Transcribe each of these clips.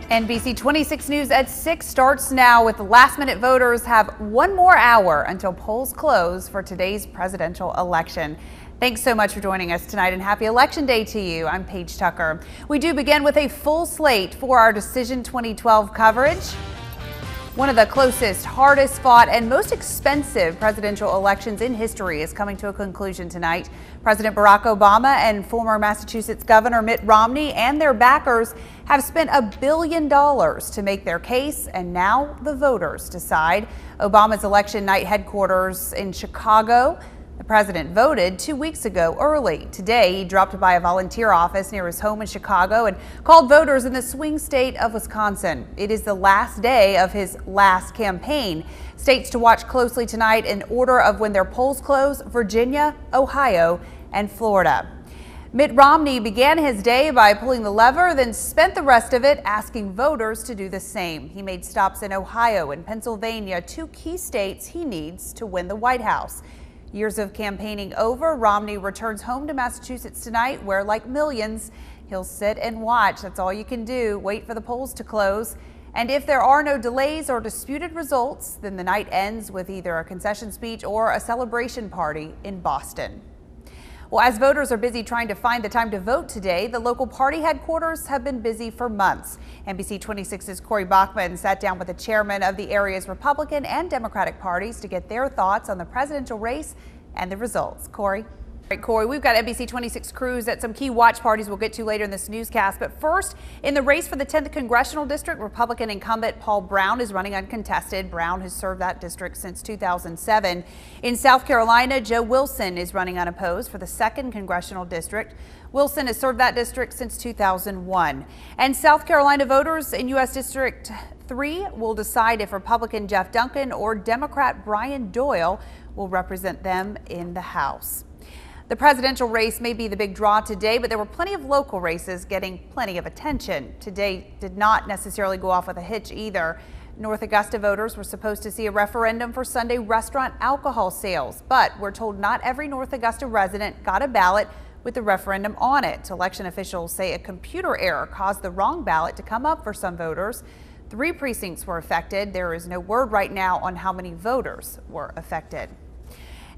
NBC 26 News at 6 starts now with last-minute voters have one more hour until polls close for today's presidential election. Thanks so much for joining us tonight and happy Election Day to you. I'm Paige Tucker. We do begin with a full slate for our Decision 2012 coverage. One of the closest, hardest fought, and most expensive presidential elections in history is coming to a conclusion tonight. President Barack Obama and former Massachusetts Governor Mitt Romney and their backers have spent $1 billion to make their case, and now the voters decide. Obama's election night headquarters in Chicago. The president voted 2 weeks ago early. Today, he dropped by a volunteer office near his home in Chicago and called voters in the swing state of Wisconsin. It is the last day of his last campaign. States to watch closely tonight in order of when their polls close: Virginia, Ohio, and Florida. Mitt Romney began his day by pulling the lever, then spent the rest of it asking voters to do the same. He made stops in Ohio and Pennsylvania, two key states he needs to win the White House. Years of campaigning over, Romney returns home to Massachusetts tonight, where, like millions, he'll sit and watch. That's all you can do. Wait for the polls to close. And if there are no delays or disputed results, then the night ends with either a concession speech or a celebration party in Boston. Well, as voters are busy trying to find the time to vote today, the local party headquarters have been busy for months. NBC 26's Corey Bachman sat down with the chairman of the area's Republican and Democratic parties to get their thoughts on the presidential race and the results. Corey? All right, Corey, we've got NBC 26 crews at some key watch parties we'll get to later in this newscast. But first, in the race for the 10th Congressional District, Republican incumbent Paul Brown is running uncontested. Brown has served that district since 2007. In South Carolina, Joe Wilson is running unopposed for the 2nd Congressional District. Wilson has served that district since 2001. And South Carolina voters in U.S. District 3 will decide if Republican Jeff Duncan or Democrat Brian Doyle will represent them in the House. The presidential race may be the big draw today, but there were plenty of local races getting plenty of attention. Today did not necessarily go off with a hitch either. North Augusta voters were supposed to see a referendum for Sunday restaurant alcohol sales, but we're told not every North Augusta resident got a ballot with the referendum on it. Election officials say a computer error caused the wrong ballot to come up for some voters. 3 precincts were affected. There is no word right now on how many voters were affected.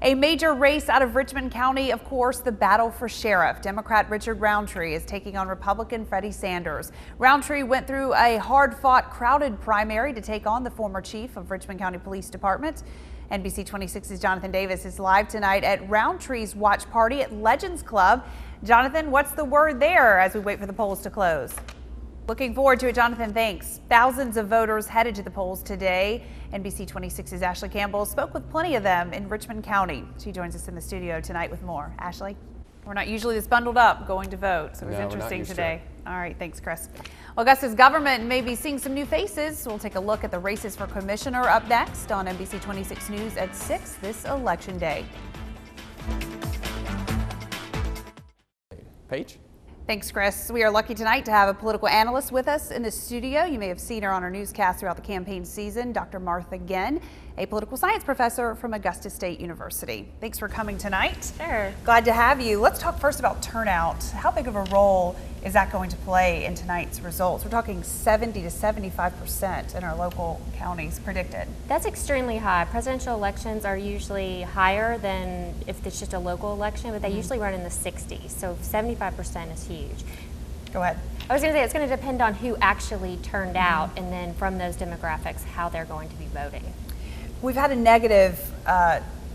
A major race out of Richmond County, of course, the battle for sheriff. Democrat Richard Roundtree is taking on Republican Freddie Sanders. Roundtree went through a hard-fought, crowded primary to take on the former chief of Richmond County Police Department. NBC 26's Jonathan Davis is live tonight at Roundtree's watch party at Legends Club. Jonathan, what's the word there as we wait for the polls to close? Looking forward to it, Jonathan. Thanks. Thousands of voters headed to the polls today. NBC 26's Ashley Campbell spoke with plenty of them in Richmond County. She joins us in the studio tonight with more. Ashley? We're not usually this bundled up going to vote, so it was interesting today. All right, thanks, Chris. Well, Augusta's government may be seeing some new faces. We'll take a look at the races for commissioner up next on NBC 26 News at 6 this Election Day. Paige? Thanks, Chris. We are lucky tonight to have a political analyst with us in the studio. You may have seen her on our newscast throughout the campaign season, Dr. Martha Genn, a political science professor from Augusta State University. Thanks for coming tonight. Sure. Glad to have you. Let's talk first about turnout. How big of a role is that going to play in tonight's results? We're talking 70 to 75% in our local counties predicted. That's extremely high. Presidential elections are usually higher than if it's just a local election, but they usually run in the 60s. So 75% is huge. Go ahead. I was going to say it's going to depend on who actually turned out, and then from those demographics, how they're going to be voting. We've had a negative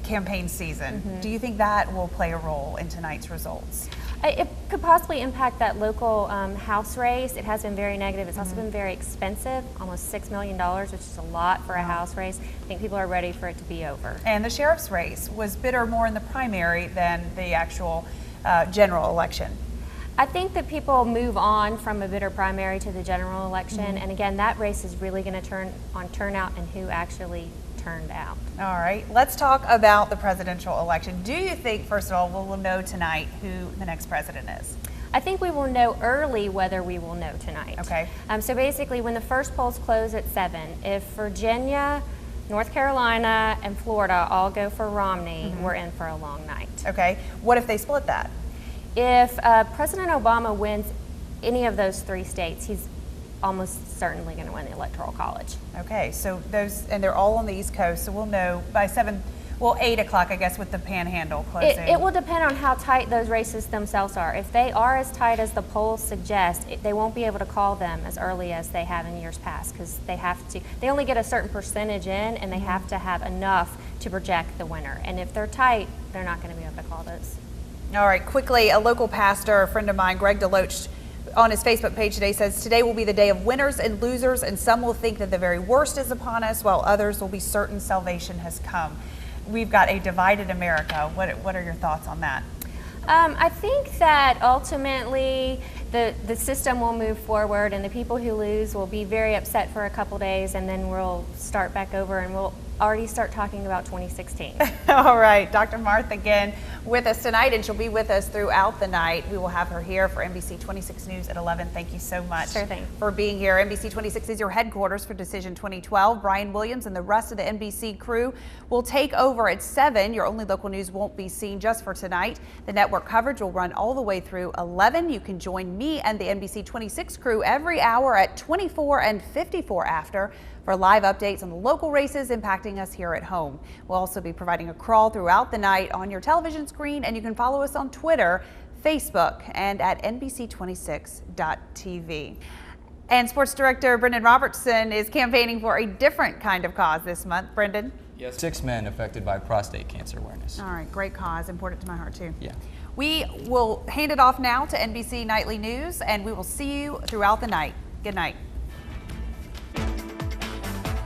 campaign season. Do you think that will play a role in tonight's results? It could possibly impact that local House race. It has been very negative. It's also been very expensive, almost $6 million, which is a lot for a House race. I think people are ready for it to be over. And the sheriff's race was bitter more in the primary than the actual general election. I think that people move on from a bitter primary to the general election. And again, that race is really going to turn on turnout and who actually turned out. All right, let's talk about the presidential election. Do you think, first of all, we'll know tonight who the next president is? I think we will know early whether we will know tonight. Okay. So basically, when the first polls close at 7, if Virginia, North Carolina, and Florida all go for Romney, we're in for a long night. Okay. What if they split that? If President Obama wins any of those 3 states, he's almost certainly going to win the Electoral College. Okay, so those, and they're all on the East Coast, so we'll know by 8 o'clock, I guess, with the Panhandle closing. It will depend on how tight those races themselves are. If they are as tight as the polls suggest, they won't be able to call them as early as they have in years past, because they only get a certain percentage in, and they have to have enough to project the winner. And if they're tight, they're not going to be able to call those. All right, quickly, a local pastor, a friend of mine, Greg DeLoach, on his Facebook page today says, today will be the day of winners and losers, and some will think that the very worst is upon us, while others will be certain salvation has come. We've got a divided America. What are your thoughts on that? I think that ultimately the system will move forward, and the people who lose will be very upset for a couple days, and then we'll start back over, and we'll already start talking about 2016. All right, Dr. Martha again with us tonight, and she'll be with us throughout the night. We will have her here for NBC 26 News at 11. Thank you so much for being here. NBC 26 is your headquarters for Decision 2012. Brian Williams and the rest of the NBC crew will take over at 7. Your only local news won't be seen just for tonight. The network coverage will run all the way through 11. You can join me and the NBC 26 crew every hour at 24 and 54 after for live updates on the local races impacting us here at home. We'll also be providing a crawl throughout the night on your television screen, and you can follow us on Twitter, Facebook, and at NBC26.tv. And Sports Director Brendan Robertson is campaigning for a different kind of cause this month. Brendan? Yes, 6 men affected by prostate cancer awareness. All right, great cause, important to my heart too. Yeah. We will hand it off now to NBC Nightly News, and we will see you throughout the night. Good night.